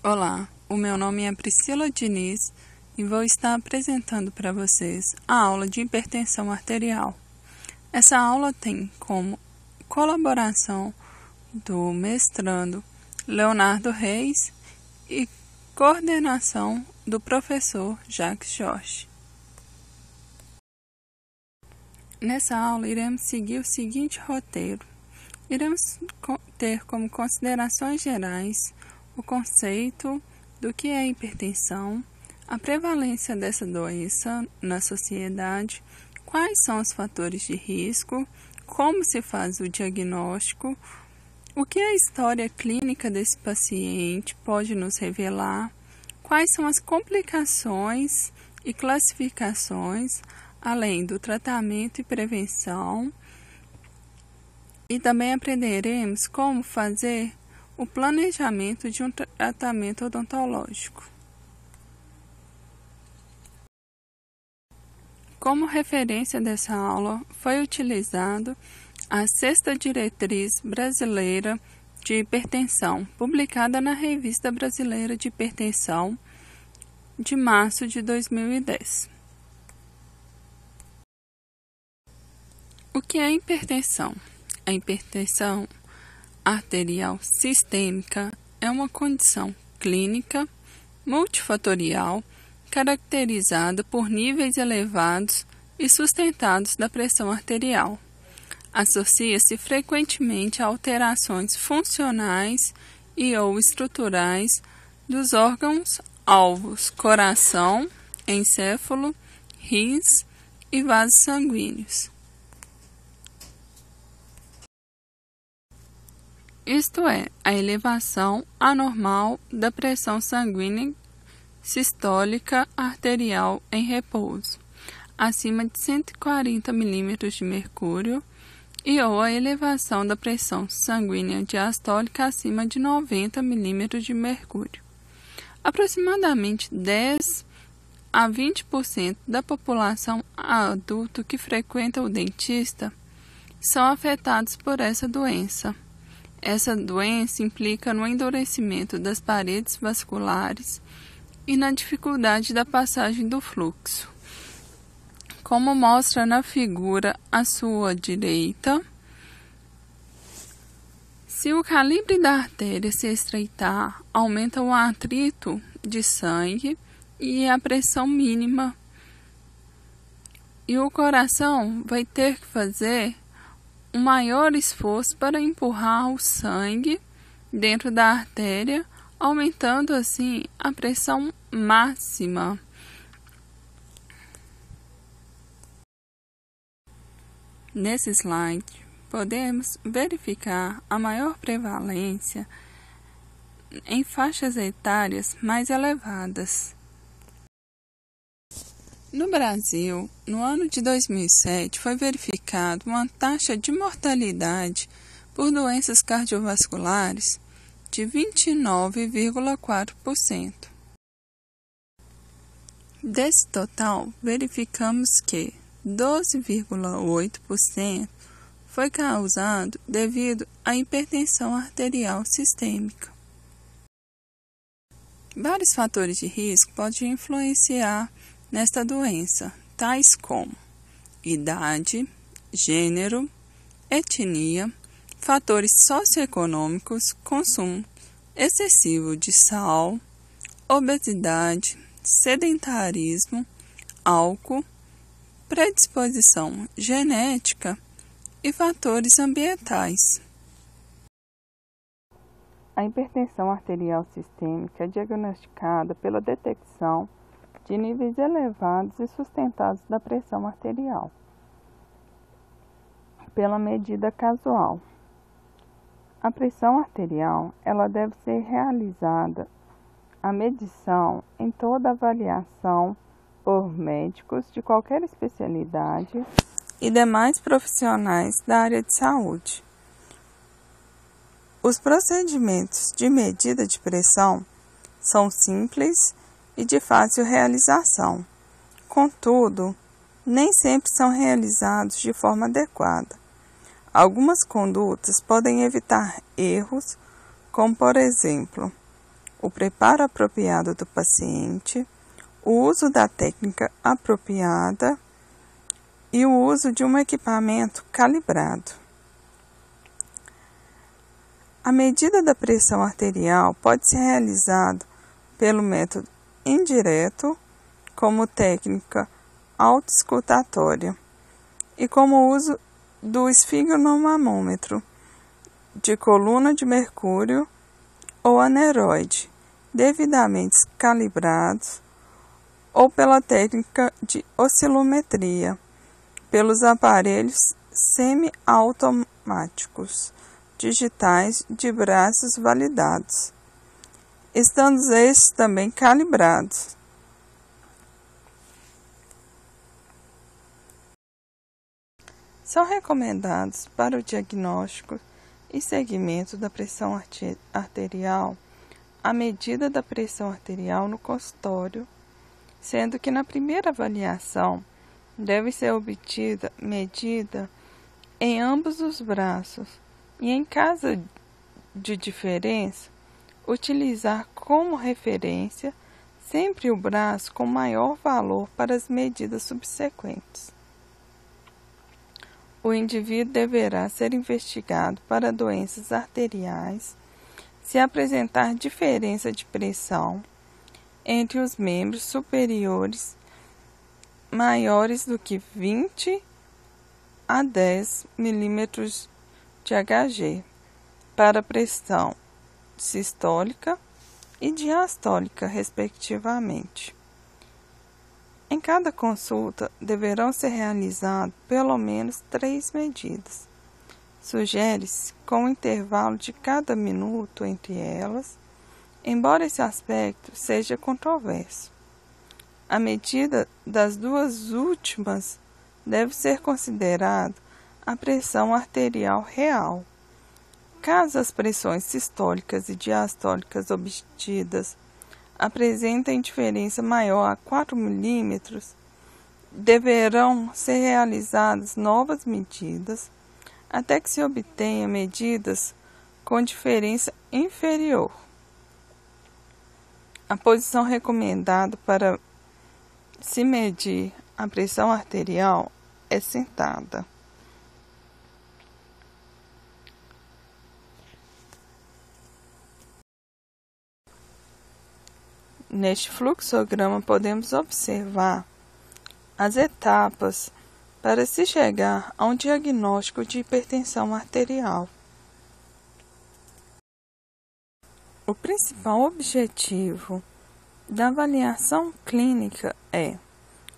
Olá, o meu nome é Priscila Diniz e vou estar apresentando para vocês a aula de hipertensão arterial. Essa aula tem como colaboração do mestrando Leonardo Reis e coordenação do professor Jacques Jorge. Nessa aula iremos seguir o seguinte roteiro. Iremos ter como considerações gerais o conceito do que é hipertensão, a prevalência dessa doença na sociedade, quais são os fatores de risco, como se faz o diagnóstico, o que a história clínica desse paciente pode nos revelar, quais são as complicações e classificações, além do tratamento e prevenção. E também aprenderemos como fazer o planejamento de um tratamento odontológico. Como referência dessa aula, foi utilizado a Sexta Diretriz Brasileira de Hipertensão, publicada na Revista Brasileira de Hipertensão, de março de 2010. O que é hipertensão? A hipertensão arterial sistêmica é uma condição clínica multifatorial caracterizada por níveis elevados e sustentados da pressão arterial. Associa-se frequentemente a alterações funcionais e ou estruturais dos órgãos alvos, coração, encéfalo, rins e vasos sanguíneos. Isto é, a elevação anormal da pressão sanguínea sistólica arterial em repouso, acima de 140 mm de mercúrio, e ou a elevação da pressão sanguínea diastólica acima de 90 mm de mercúrio. Aproximadamente 10 a 20% da população adulta que frequenta o dentista são afetados por essa doença. Essa doença implica no endurecimento das paredes vasculares e na dificuldade da passagem do fluxo. Como mostra na figura à sua direita, se o calibre da artéria se estreitar, aumenta o atrito de sangue e a pressão mínima, e o coração vai ter que fazer um maior esforço para empurrar o sangue dentro da artéria, aumentando assim a pressão máxima. Nesse slide, podemos verificar a maior prevalência em faixas etárias mais elevadas. No Brasil, no ano de 2007, foi verificada uma taxa de mortalidade por doenças cardiovasculares de 29,4%. Desse total, verificamos que 12,8% foi causado devido à hipertensão arterial sistêmica. Vários fatores de risco podem influenciar nesta doença, tais como idade, gênero, etnia, fatores socioeconômicos, consumo excessivo de sal, obesidade, sedentarismo, álcool, predisposição genética e fatores ambientais. A hipertensão arterial sistêmica é diagnosticada pela detecção de níveis elevados e sustentados da pressão arterial, pela medida casual. A pressão arterial, ela deve ser realizada a medição em toda avaliação por médicos de qualquer especialidade e demais profissionais da área de saúde. Os procedimentos de medida de pressão são simples e de fácil realização. Contudo, nem sempre são realizados de forma adequada. Algumas condutas podem evitar erros, como por exemplo, o preparo apropriado do paciente, o uso da técnica apropriada e o uso de um equipamento calibrado. A medida da pressão arterial pode ser realizada pelo método indireto, como técnica autoescutatória, e como o uso do esfigmonomômetro de coluna de mercúrio ou aneroide, devidamente calibrados, ou pela técnica de oscilometria, pelos aparelhos semi-automáticos digitais de braços validados, estando estes também calibrados. São recomendados para o diagnóstico e seguimento da pressão arterial a medida da pressão arterial no consultório, sendo que na primeira avaliação deve ser obtida medida em ambos os braços e, em caso de diferença, utilizar como referência sempre o braço com maior valor para as medidas subsequentes. O indivíduo deverá ser investigado para doenças arteriais se apresentar diferença de pressão entre os membros superiores maiores do que 20 a 10 milímetros de Hg para pressão sistólica e diastólica, respectivamente. Em cada consulta, deverão ser realizadas pelo menos 3 medidas. Sugere-se com o intervalo de cada minuto entre elas, embora esse aspecto seja controverso. A medida das duas últimas deve ser considerada a pressão arterial real. Caso as pressões sistólicas e diastólicas obtidas apresentem diferença maior a 4 milímetros, deverão ser realizadas novas medidas até que se obtenha medidas com diferença inferior. A posição recomendada para se medir a pressão arterial é sentada. Neste fluxograma podemos observar as etapas para se chegar a um diagnóstico de hipertensão arterial. O principal objetivo da avaliação clínica é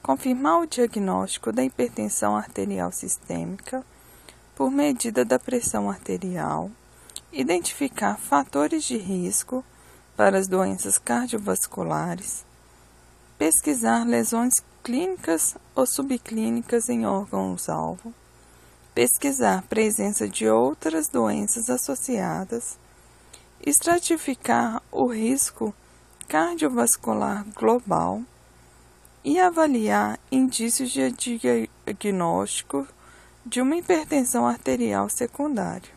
confirmar o diagnóstico da hipertensão arterial sistêmica por medida da pressão arterial, identificar fatores de risco para as doenças cardiovasculares, pesquisar lesões clínicas ou subclínicas em órgãos-alvo, pesquisar presença de outras doenças associadas, estratificar o risco cardiovascular global e avaliar indícios de diagnóstico de uma hipertensão arterial secundária.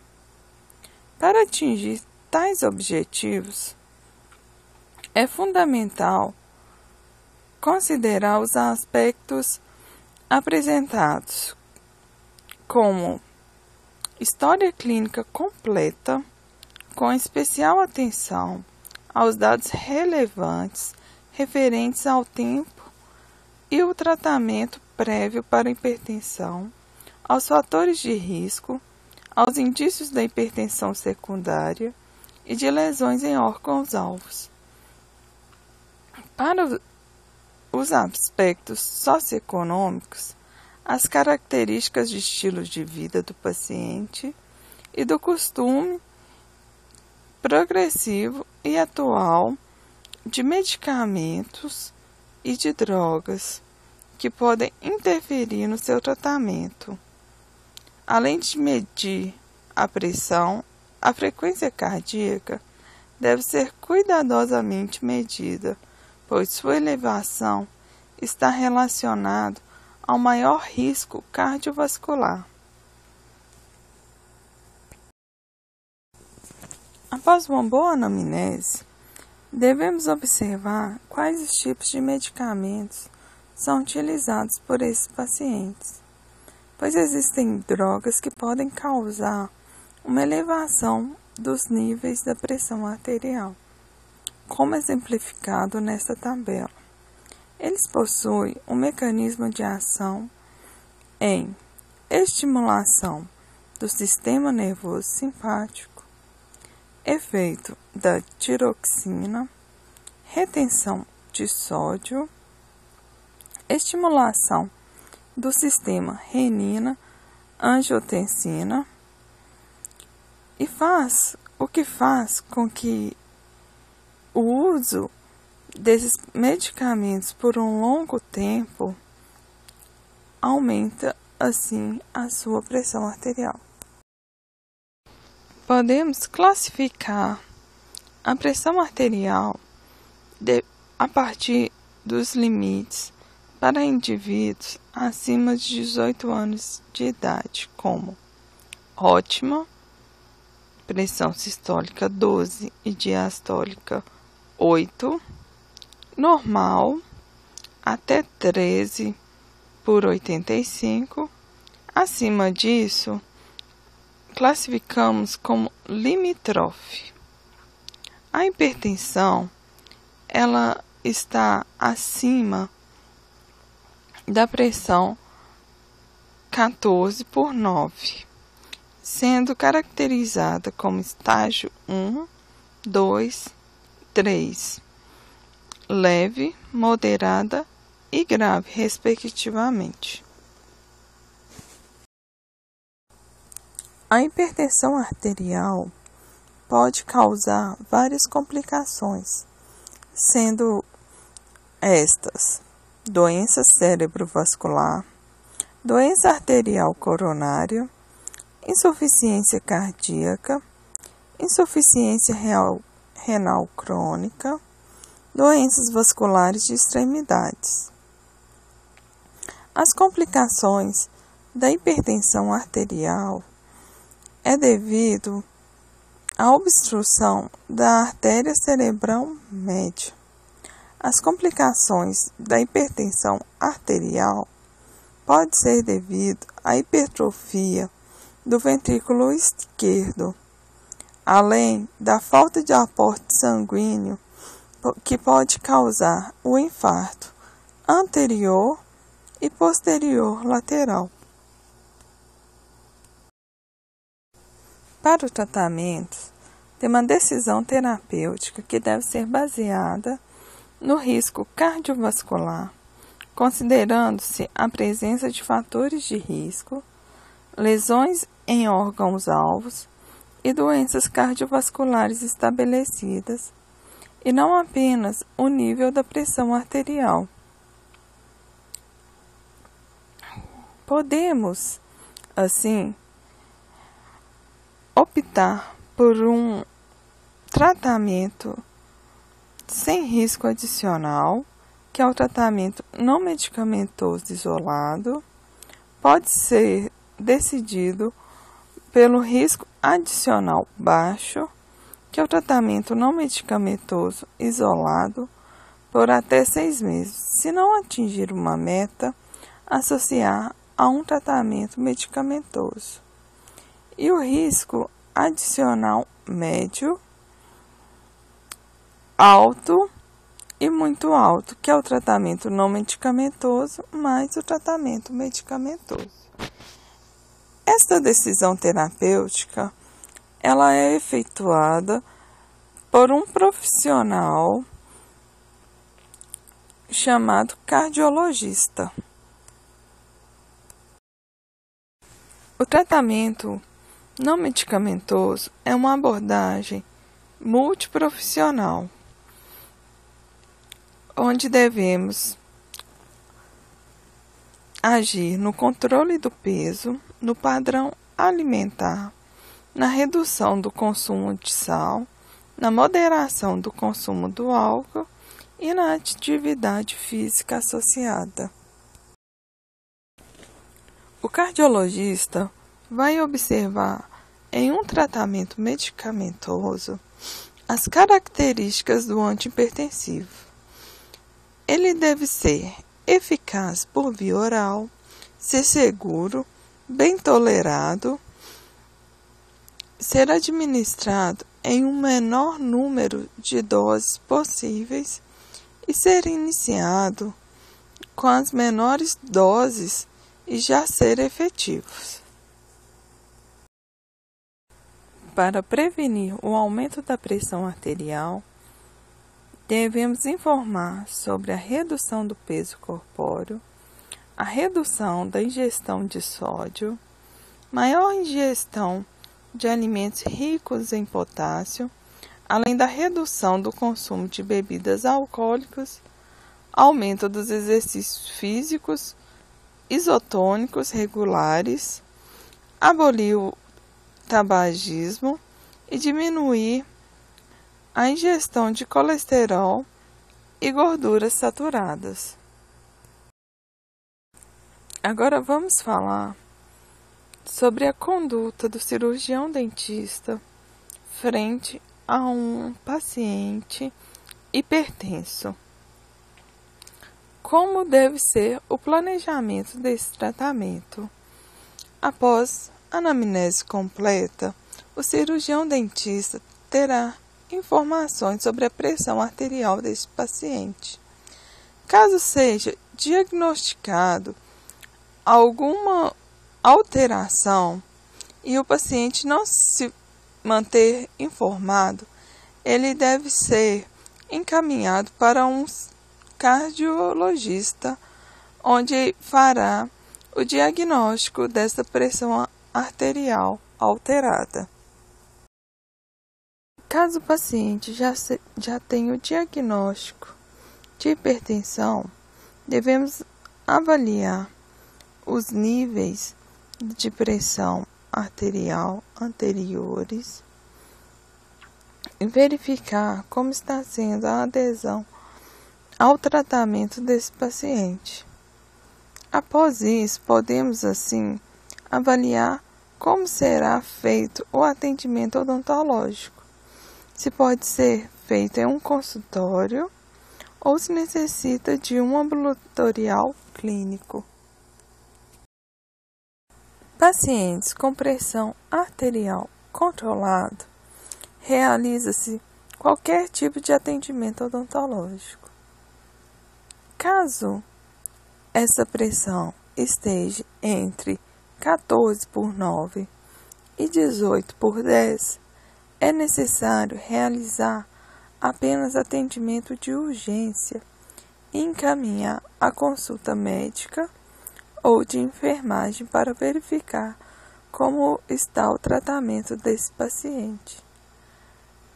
Para atingir tais objetivos, é fundamental considerar os aspectos apresentados, como história clínica completa, com especial atenção aos dados relevantes referentes ao tempo e o tratamento prévio para a hipertensão, aos fatores de risco, aos indícios da hipertensão secundária e de lesões em órgãos-alvos. Para os aspectos socioeconômicos, as características de estilo de vida do paciente e do costume progressivo e atual de medicamentos e de drogas que podem interferir no seu tratamento. Além de medir a pressão, a frequência cardíaca deve ser cuidadosamente medida, pois sua elevação está relacionada ao maior risco cardiovascular. Após uma boa anamnese, Devemos observar quais os tipos de medicamentos são utilizados por esses pacientes, pois existem drogas que podem causar uma elevação dos níveis da pressão arterial, como exemplificado nesta tabela. Eles possuem um mecanismo de ação em estimulação do sistema nervoso simpático, efeito da tiroxina, retenção de sódio, estimulação do sistema renina-angiotensina e faz com que o uso desses medicamentos por um longo tempo aumenta assim a sua pressão arterial. Podemos classificar a pressão arterial a partir dos limites para indivíduos acima de 18 anos de idade, como ótima, pressão sistólica 12 e diastólica 8, normal até 13/85. Acima disso, classificamos como limítrofe. A hipertensão, ela está acima da pressão 14/9, sendo caracterizada como estágio 1, 2, 3, leve, moderada e grave, respectivamente. A hipertensão arterial pode causar várias complicações, sendo estas: doença cerebrovascular, doença arterial coronária, insuficiência cardíaca, insuficiência renal crônica, doenças vasculares de extremidades. As complicações da hipertensão arterial é devido à obstrução da artéria cerebral média. As complicações da hipertensão arterial podem ser devido à hipertrofia do ventrículo esquerdo, além da falta de aporte sanguíneo que pode causar o infarto anterior e posterior lateral. Para o tratamento, tem uma decisão terapêutica que deve ser baseada no risco cardiovascular, considerando-se a presença de fatores de risco, lesões em órgãos-alvos e doenças cardiovasculares estabelecidas, e não apenas o nível da pressão arterial. Podemos, assim, optar por um tratamento sem risco adicional, que é o tratamento não medicamentoso isolado. Pode ser decidido pelo risco adicional baixo, que é o tratamento não medicamentoso isolado por até 6 meses, se não atingir uma meta, associar a um tratamento medicamentoso. E o risco adicional médio, alto e muito alto, que é o tratamento não medicamentoso mais o tratamento medicamentoso. Esta decisão terapêutica, ela é efetuada por um profissional chamado cardiologista. O tratamento não medicamentoso é uma abordagem multiprofissional, onde devemos agir no controle do peso, no padrão alimentar, na redução do consumo de sal, na moderação do consumo do álcool e na atividade física associada. O cardiologista vai observar em um tratamento medicamentoso As características do antihipertensivo. Ele deve ser eficaz por via oral, ser seguro, bem tolerado, ser administrado em um menor número de doses possíveis e ser iniciado com as menores doses e já ser efetivos. Para prevenir o aumento da pressão arterial, devemos informar sobre a redução do peso corpóreo, a redução da ingestão de sódio, maior ingestão de alimentos ricos em potássio, além da redução do consumo de bebidas alcoólicas, aumento dos exercícios físicos isotônicos regulares, abolir o tabagismo e diminuir a ingestão de colesterol e gorduras saturadas. Agora vamos falar sobre a conduta do cirurgião dentista frente a um paciente hipertenso. Como deve ser o planejamento desse tratamento? Após a anamnese completa, o cirurgião dentista terá informações sobre a pressão arterial deste paciente. Caso seja diagnosticado alguma alteração e o paciente não se manter informado, ele deve ser encaminhado para um cardiologista, onde fará o diagnóstico dessa pressão arterial alterada. Caso o paciente já tenha o diagnóstico de hipertensão, devemos avaliar os níveis de pressão arterial anteriores e verificar como está sendo a adesão ao tratamento desse paciente. Após isso, podemos assim avaliar como será feito o atendimento odontológico, se pode ser feito em um consultório ou se necessita de um ambulatorial clínico. Pacientes com pressão arterial controlada, realiza-se qualquer tipo de atendimento odontológico. Caso essa pressão esteja entre 14/9 e 18/10, é necessário realizar apenas atendimento de urgência e encaminhar a consulta médica ou de enfermagem para verificar como está o tratamento desse paciente.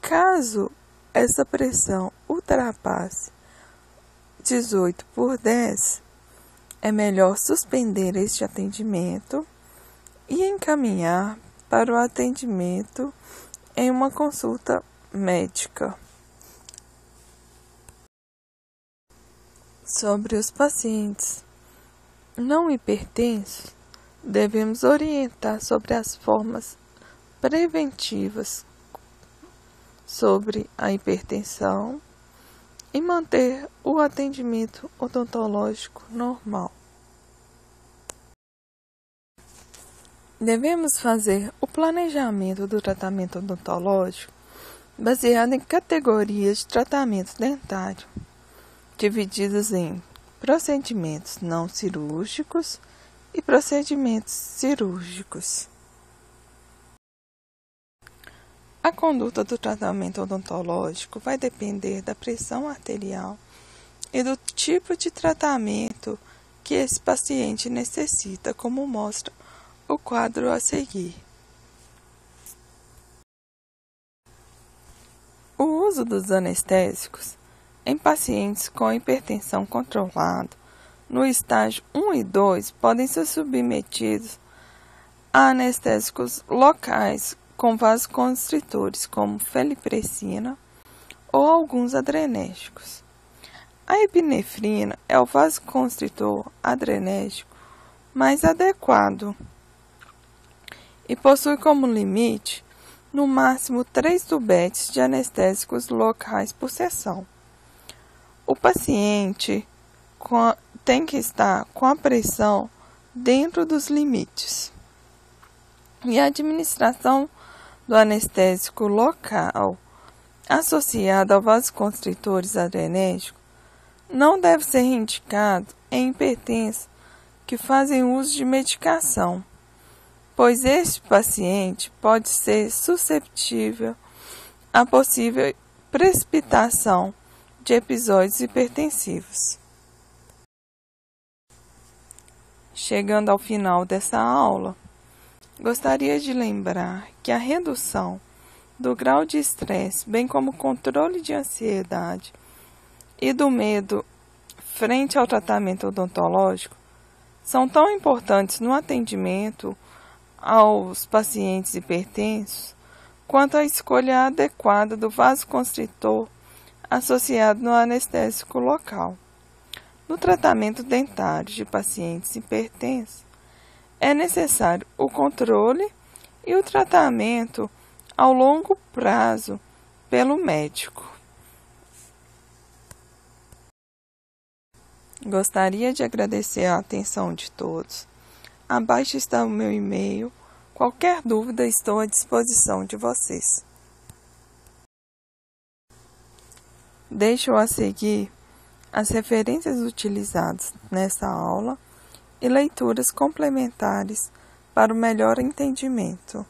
Caso essa pressão ultrapasse 18/10, é melhor suspender este atendimento e encaminhar para o atendimento em uma consulta médica. Sobre os pacientes não hipertensos, devemos orientar sobre as formas preventivas sobre a hipertensão e manter o atendimento odontológico normal. Devemos fazer o planejamento do tratamento odontológico baseado em categorias de tratamento dentário, divididos em procedimentos não cirúrgicos e procedimentos cirúrgicos. A conduta do tratamento odontológico vai depender da pressão arterial e do tipo de tratamento que esse paciente necessita, como mostra o quadro a seguir. O uso dos anestésicos em pacientes com hipertensão controlada no estágio 1 e 2 podem ser submetidos a anestésicos locais com vasoconstritores como felipressina ou alguns adrenérgicos. A epinefrina é o vasoconstritor adrenérgico mais adequado e possui como limite no máximo 3 tubetes de anestésicos locais por sessão. O paciente tem que estar com a pressão dentro dos limites. E a administração do anestésico local associado ao vasoconstritores adrenérgicos não deve ser indicado em hipertensos que fazem uso de medicação, pois este paciente pode ser susceptível a possível precipitação de episódios hipertensivos. Chegando ao final dessa aula, gostaria de lembrar que a redução do grau de estresse, bem como o controle de ansiedade e do medo frente ao tratamento odontológico, são tão importantes no atendimento aos pacientes hipertensos quanto a escolha adequada do vasoconstritor associado no anestésico local. No tratamento dentário de pacientes hipertensos, é necessário o controle e o tratamento ao longo prazo pelo médico. Gostaria de agradecer a atenção de todos. Abaixo está o meu e-mail. Qualquer dúvida, estou à disposição de vocês. Deixo a seguir as referências utilizadas nesta aula e leituras complementares para o melhor entendimento.